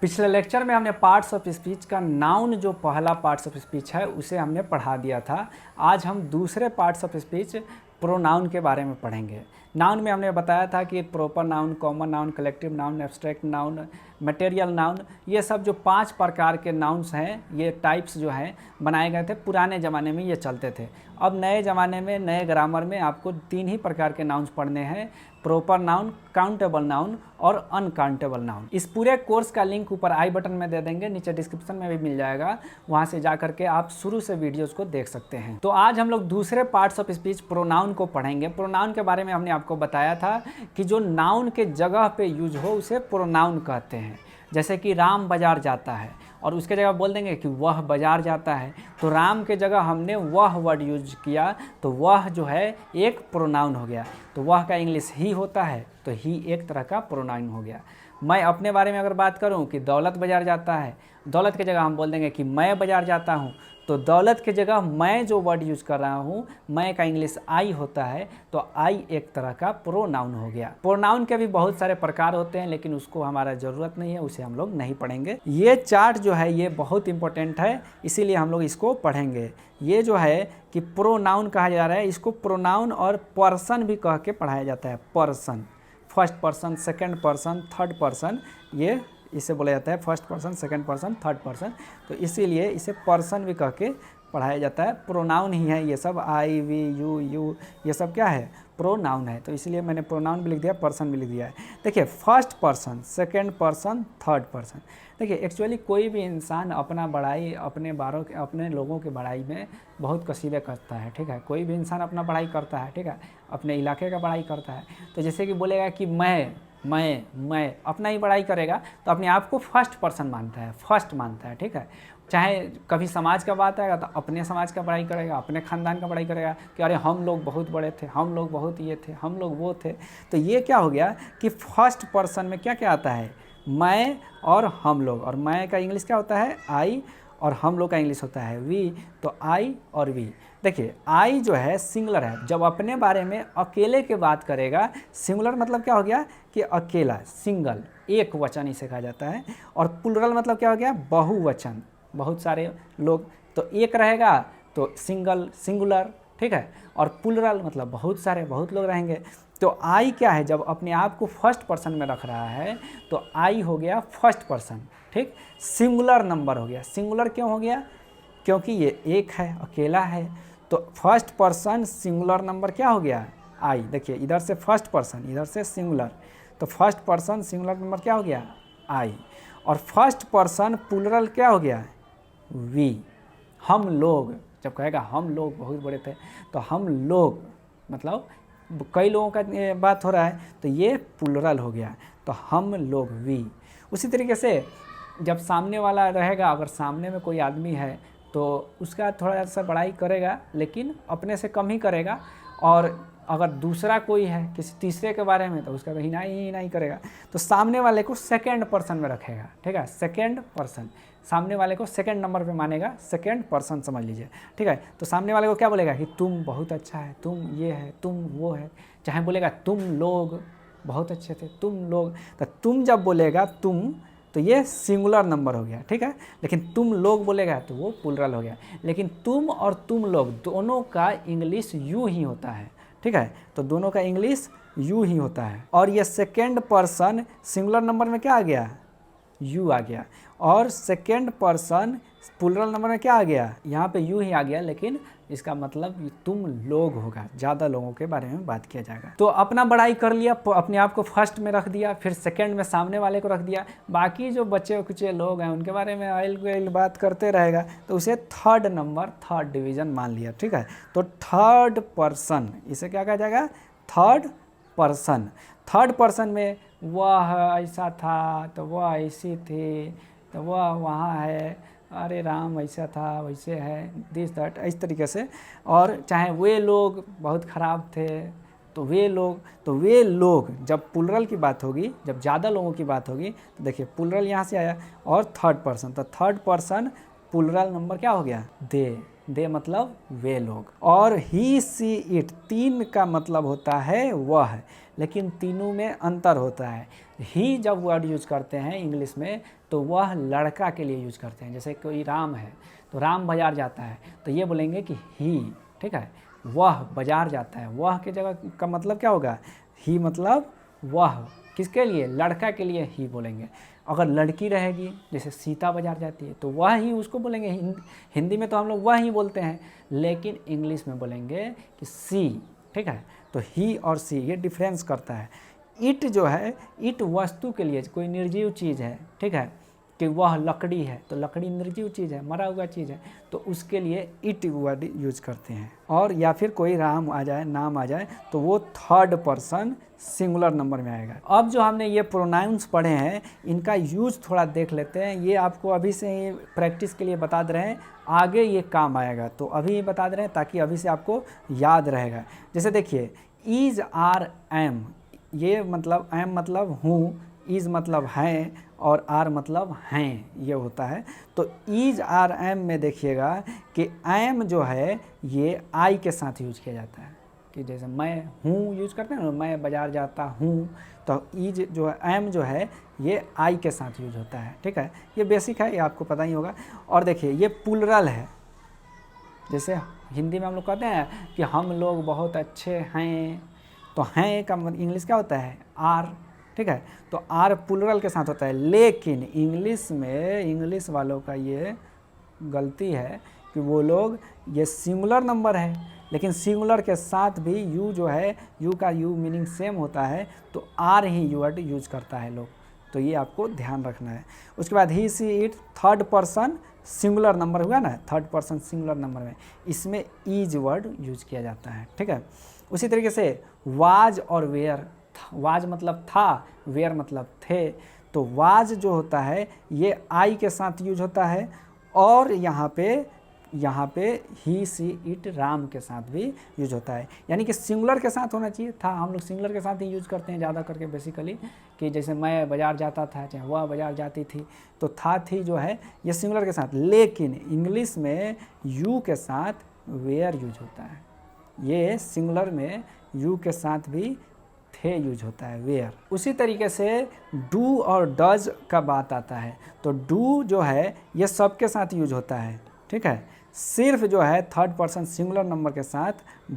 पिछले लेक्चर में हमने पार्ट्स ऑफ स्पीच का नाउन जो पहला पार्ट्स ऑफ स्पीच है उसे हमने पढ़ा दिया था। आज हम दूसरे पार्ट्स ऑफ स्पीच प्रोनाउन के बारे में पढ़ेंगे। नाउन में हमने बताया था कि proper noun, common noun, collective noun, abstract noun, material noun, ये सब जो 5 प्रकार के नाउन्स हैं, ये टाइप्स जो हैं बनाए गए थे। पुराने ज़माने में ये चलते थे। अब नए ज़माने में नए ग्रामर में आपको 3 ही प्रकार के नाउन्स पढ़ने हैं, प्रॉपर नाउन, काउंटेबल नाउन और अनकाउंटेबल नाउन। इस पूरे कोर्स का लिंक ऊपर आई बटन में दे देंगे, नीचे डिस्क्रिप्शन में भी मिल जाएगा, वहाँ से जा करके आप शुरू से वीडियोस को देख सकते हैं। तो आज हम लोग दूसरे पार्ट्स ऑफ स्पीच प्रोनाउन को पढ़ेंगे। प्रोनाउन के बारे में हमने आपको बताया था कि जो नाउन के जगह पे यूज हो उसे प्रोनाउन कहते हैं। जैसे कि राम बाजार जाता है और उसके जगह बोल देंगे कि वह बाजार जाता है, तो राम के जगह हमने वह वर्ड यूज किया, तो वह जो है एक प्रोनाउन हो गया। तो वह का इंग्लिश ही होता है, तो ही एक तरह का प्रोनाउन हो गया। मैं अपने बारे में अगर बात करूं कि दौलत बाजार जाता है, दौलत के जगह हम बोल देंगे कि मैं बाजार जाता हूं, तो दौलत के जगह मैं जो वर्ड यूज़ कर रहा हूँ, मैं का इंग्लिश आई होता है, तो आई एक तरह का प्रोनाउन हो गया। प्रोनाउन के भी बहुत सारे प्रकार होते हैं, लेकिन उसको हमारा ज़रूरत नहीं है, उसे हम लोग नहीं पढ़ेंगे। ये चार्ट जो है ये बहुत इंपॉर्टेंट है, इसीलिए हम लोग इसको पढ़ेंगे। ये जो है कि प्रोनाउन कहा जा रहा है, इसको प्रोनाउन और पर्सन भी कह के पढ़ाया जाता है। Person, first person, second person, third person, ये इसे बोला जाता है first person, second person, third person. तो इसीलिए इसे पर्सन भी कह के पढ़ाया जाता है। प्रोनाउन ही है ये सब, आई, वी, यू, ये सब क्या है, प्रोनाउन है। तो इसलिए मैंने प्रोनाउन भी लिख दिया, पर्सन भी लिख दिया है। देखिए, first person, second person, third person. देखिए, एक्चुअली कोई भी इंसान अपना बड़ाई अपने लोगों की बड़ाई में बहुत कसीदे करता है, ठीक है। कोई भी इंसान अपना बड़ाई करता है, ठीक है, अपने इलाके का बड़ाई करता है। तो जैसे कि बोलेगा कि मैं अपना ही बड़ाई करेगा, तो अपने आप को फर्स्ट पर्सन मानता है, फर्स्ट मानता है, ठीक है। चाहे कभी समाज का बात आएगा तो अपने समाज का बड़ाई करेगा, अपने ख़ानदान का बड़ाई करेगा कि अरे हम लोग बहुत बड़े थे, हम लोग बहुत ये थे, हम लोग वो थे। तो ये क्या हो गया कि फर्स्ट पर्सन में क्या क्या आता है, मैं और हम लोग। और मैं का इंग्लिश क्या होता है, आई, और हम लोग का इंग्लिश होता है वी। तो आई और वी। देखिए, आई जो है सिंगुलर है, जब अपने बारे में अकेले की बात करेगा, सिंगुलर मतलब क्या हो गया कि अकेला, सिंगल, एक वचन इसे कहा जाता है। और प्लुरल मतलब क्या हो गया, बहुवचन, बहुत सारे लोग। तो एक रहेगा तो सिंगल, सिंगुलर, ठीक है। और प्लुरल मतलब बहुत सारे, बहुत लोग रहेंगे। तो आई क्या है, जब अपने आप को फर्स्ट पर्सन में रख रहा है तो आई हो गया फर्स्ट पर्सन, ठीक। सिंगुलर नंबर हो गया। सिंगुलर क्यों हो गया, क्योंकि ये एक है, अकेला है। तो फर्स्ट पर्सन सिंगुलर नंबर क्या हो गया, आई। देखिए, इधर से फर्स्ट पर्सन, इधर से सिंगुलर, तो फर्स्ट पर्सन सिंगुलर नंबर क्या हो गया, आई। और फर्स्ट पर्सन प्लुरल क्या हो गया, वी। हम लोग, जब कहेगा हम लोग बहुत बड़े थे, तो हम लोग मतलब कई लोगों का बात हो रहा है, तो ये प्लुरल हो गया, तो हम लोग, वी। उसी तरीके से जब सामने वाला रहेगा, अगर सामने में कोई आदमी है तो उसका थोड़ा सा बड़ाई करेगा, लेकिन अपने से कम ही करेगा। और अगर दूसरा कोई है किसी तीसरे के बारे में, तो उसका कहीं ही नहीं करेगा। तो सामने वाले को सेकंड पर्सन में रखेगा, ठीक है, सेकंड पर्सन, सामने वाले को सेकंड नंबर पे मानेगा, सेकंड पर्सन समझ लीजिए, ठीक है। तो सामने वाले को क्या बोलेगा कि तुम बहुत अच्छा है, तुम ये है, तुम वो है। चाहे बोलेगा तुम लोग बहुत अच्छे थे, तुम लोग, तो तुम जब बोलेगा तुम, तो ये सिंगुलर नंबर हो गया, ठीक है। लेकिन तुम लोग बोलेगा तो वो प्लुरल हो गया। लेकिन तुम और तुम लोग दोनों का इंग्लिश यू ही होता है, ठीक है। तो दोनों का इंग्लिश यू ही होता है। और ये सेकेंड पर्सन सिंगुलर नंबर में क्या आ गया, यू आ गया। और सेकेंड पर्सन प्लुरल नंबर में क्या आ गया, यहाँ पे यू ही आ गया, लेकिन इसका मतलब तुम लोग होगा, ज़्यादा लोगों के बारे में बात किया जाएगा। तो अपना बड़ाई कर लिया, अपने आप को फर्स्ट में रख दिया, फिर सेकंड में सामने वाले को रख दिया। बाकी जो बच्चे कुचे लोग हैं उनके बारे में आइल बात करते रहेगा, तो उसे थर्ड नंबर, थर्ड डिवीज़न मान लिया, ठीक है। तो थर्ड पर्सन, इसे क्या कहा जाएगा, थर्ड पर्सन। थर्ड पर्सन में वह ऐसा था, तो वह ऐसी थी, तो वह वहाँ है, अरे राम ऐसा था, वैसे है, दिस दैट, इस तरीके से। और चाहे वे लोग बहुत ख़राब थे, तो वे लोग जब प्लुरल की बात होगी, जब ज़्यादा लोगों की बात होगी, तो देखिए प्लुरल यहाँ से आया और थर्ड पर्सन, तो थर्ड पर्सन प्लुरल नंबर क्या हो गया, दे मतलब वे लोग। और ही, सी, इट, तीन का मतलब होता है वह, लेकिन तीनों में अंतर होता है। ही जब वर्ड यूज करते हैं इंग्लिश में तो वह लड़का के लिए यूज करते हैं। जैसे कोई राम है तो राम बाजार जाता है तो ये बोलेंगे कि ही, ठीक है। वह बाजार जाता है, वह की जगह का मतलब क्या होगा, ही मतलब वह, किसके लिए, लड़का के लिए ही बोलेंगे। अगर लड़की रहेगी जैसे सीता बाजार जाती है तो वह ही उसको बोलेंगे। हिंदी में तो हम लोग वह ही बोलते हैं, लेकिन इंग्लिश में बोलेंगे कि सी, ठीक है। तो ही और सी ये डिफरेंस करता है। इट जो है, इट वस्तु के लिए, कोई निर्जीव चीज़ है, ठीक है, कि वह लकड़ी है तो लकड़ी निर्जीव चीज़ है, मरा हुआ चीज़ है, तो उसके लिए इट वर्ड यूज करते हैं। और या फिर कोई राम आ जाए, नाम आ जाए तो वो थर्ड पर्सन सिंगुलर नंबर में आएगा। अब जो हमने ये प्रोनाउंस पढ़े हैं इनका यूज थोड़ा देख लेते हैं। ये आपको अभी से ही प्रैक्टिस के लिए बता दे रहे हैं, आगे ये काम आएगा, तो अभी ये बता दे रहे हैं ताकि अभी से आपको याद रहेगा। जैसे देखिए, इज, आर, एम, ये मतलब एम मतलब हूँ, इज मतलब हैं और आर मतलब हैं, ये होता है। तो इज, आर, एम में देखिएगा कि एम जो है ये आई के साथ यूज किया जाता है, कि जैसे मैं हूँ यूज करते हैं ना, मैं बाजार जाता हूँ, तो इज जो है, एम जो है ये आई के साथ यूज होता है, ठीक है। ये बेसिक है, ये आपको पता ही होगा। और देखिए ये प्लुरल है, जैसे हिंदी में हम लोग कहते हैं कि हम लोग बहुत अच्छे हैं, तो हैं का इंग्लिश क्या होता है, आर, ठीक है। तो आर प्लुरल के साथ होता है, लेकिन इंग्लिश में, इंग्लिश वालों का ये गलती है कि वो लोग, ये सिंगुलर नंबर है लेकिन सिंगुलर के साथ भी यू जो है, यू का यू मीनिंग सेम होता है, तो आर ही वर्ड यूज करता है लोग, तो ये आपको ध्यान रखना है। उसके बाद he, she, it third person singular number हुआ ना, थर्ड पर्सन सिंगुलर नंबर में इसमें ईज वर्ड यूज किया जाता है, ठीक है। उसी तरीके से वाज और वेयर, वाज मतलब था, वेयर मतलब थे, तो वाज जो होता है ये आई के साथ यूज होता है, और यहाँ पे ही, सी, इट राम के साथ भी यूज होता है। यानी कि सिंगुलर के साथ होना चाहिए था, हम लोग सिंगुलर के साथ ही यूज करते हैं ज़्यादा करके बेसिकली, कि जैसे मैं बाज़ार जाता था, चाहे वह बाज़ार जाती थी, तो था, थी जो है ये सिंगुलर के साथ। लेकिन इंग्लिश में यू के साथ वेयर यूज होता है, ये सिंगुलर में यू के साथ भी थे यूज होता है, वेयर। उसी तरीके से डू और डज का बात आता है, तो डू जो है ये सबके साथ यूज होता है, ठीक है। सिर्फ जो है थर्ड पर्सन सिंगुलर नंबर के साथ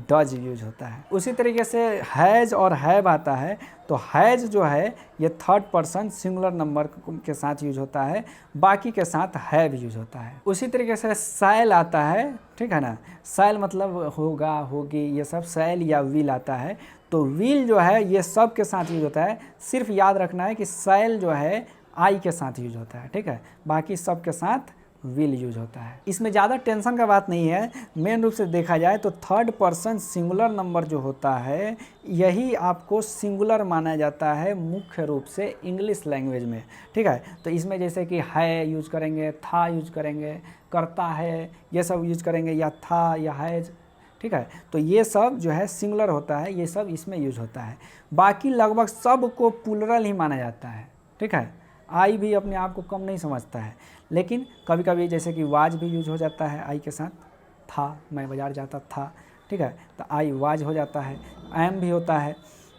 डज यूज होता है। उसी तरीके से हैज़ और हैव आता है, तो हैज़ जो है ये थर्ड पर्सन सिंगुलर नंबर के साथ यूज होता है, बाकी के साथ हैव यूज होता है। उसी तरीके से शैल आता है, ठीक है ना, शैल मतलब होगा, होगी, ये सब शैल या विल आता है, तो विल जो है ये सब के साथ यूज होता है। सिर्फ याद रखना है कि शैल जो है आई के साथ यूज होता है, ठीक है, बाकी सब के साथ विल यूज होता है। इसमें ज़्यादा टेंशन का बात नहीं है। मेन रूप से देखा जाए तो थर्ड पर्सन सिंगुलर नंबर जो होता है यही आपको सिंगुलर माना जाता है मुख्य रूप से इंग्लिश लैंग्वेज में, ठीक है। तो इसमें जैसे कि है यूज करेंगे, था यूज करेंगे, करता है ये सब यूज करेंगे, या था या हैज, ठीक है। तो ये सब जो है सिंगुलर होता है, ये सब इसमें यूज होता है। बाकी लगभग सब को प्लुरल ही माना जाता है, ठीक है। आई भी अपने आप को कम नहीं समझता है, लेकिन कभी कभी जैसे कि वाज भी यूज हो जाता है आई के साथ, था, मैं बाज़ार जाता था, ठीक है, तो आई वाज हो जाता है। एम भी होता है,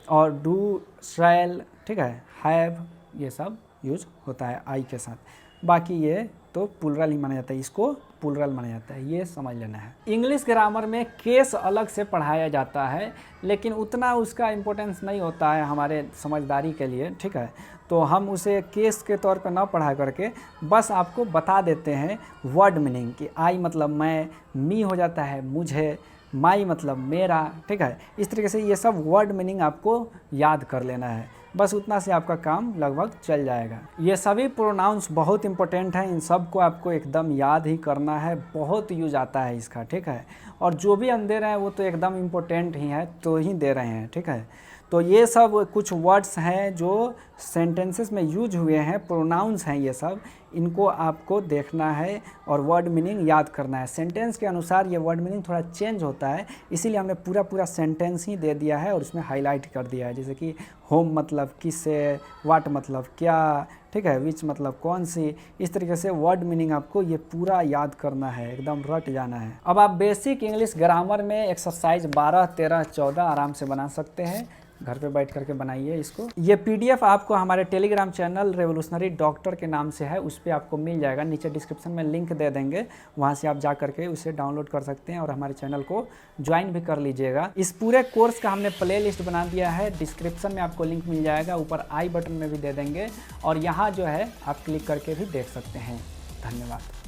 और डू, शैल, ठीक है, हैव, ये सब यूज होता है आई के साथ। बाकी ये तो प्लुरल ही माना जाता है, इसको प्लुरल माना जाता है, ये समझ लेना है। इंग्लिश ग्रामर में केस अलग से पढ़ाया जाता है, लेकिन उतना उसका इम्पोर्टेंस नहीं होता है हमारे समझदारी के लिए, ठीक है। तो हम उसे केस के तौर पर ना पढ़ा करके बस आपको बता देते हैं वर्ड मीनिंग, कि आई मतलब मैं, मी हो जाता है मुझे, माई मतलब मेरा, ठीक है। इस तरीके से ये सब वर्ड मीनिंग आपको याद कर लेना है, बस उतना से आपका काम लगभग चल जाएगा। ये सभी प्रोनाउंस बहुत इंपॉर्टेंट हैं, इन सब को आपको एकदम याद ही करना है, बहुत यूज आता है इसका, ठीक है। और जो भी हम दे रहे हैं वो तो एकदम इम्पोर्टेंट ही है, तो ही दे रहे हैं, ठीक है। तो ये सब कुछ वर्ड्स हैं जो सेंटेंसेस में यूज हुए हैं, प्रोनाउंस हैं ये सब, इनको आपको देखना है और वर्ड मीनिंग याद करना है। सेंटेंस के अनुसार ये वर्ड मीनिंग थोड़ा चेंज होता है, इसीलिए हमने पूरा सेंटेंस ही दे दिया है और उसमें हाईलाइट कर दिया है। जैसे कि होम मतलब किसे, वाट मतलब क्या, ठीक है, विच मतलब कौन सी, इस तरीके से वर्ड मीनिंग आपको ये पूरा याद करना है, एकदम रट जाना है। अब आप बेसिक इंग्लिश ग्रामर में एक्सरसाइज 12, 13, 14 आराम से बना सकते हैं। घर पे बैठ करके बनाइए इसको। ये पीडीएफ आपको हमारे टेलीग्राम चैनल रेवोल्यूशनरी डॉक्टर के नाम से है, उस पर आपको मिल जाएगा। नीचे डिस्क्रिप्शन में लिंक दे देंगे, वहाँ से आप जा करके उसे डाउनलोड कर सकते हैं और हमारे चैनल को ज्वाइन भी कर लीजिएगा। इस पूरे कोर्स का हमने प्ले लिस्ट बना दिया है, डिस्क्रिप्शन में आपको लिंक मिल जाएगा, ऊपर आई बटन में भी दे देंगे और यहाँ जो है आप क्लिक करके भी देख सकते हैं। धन्यवाद।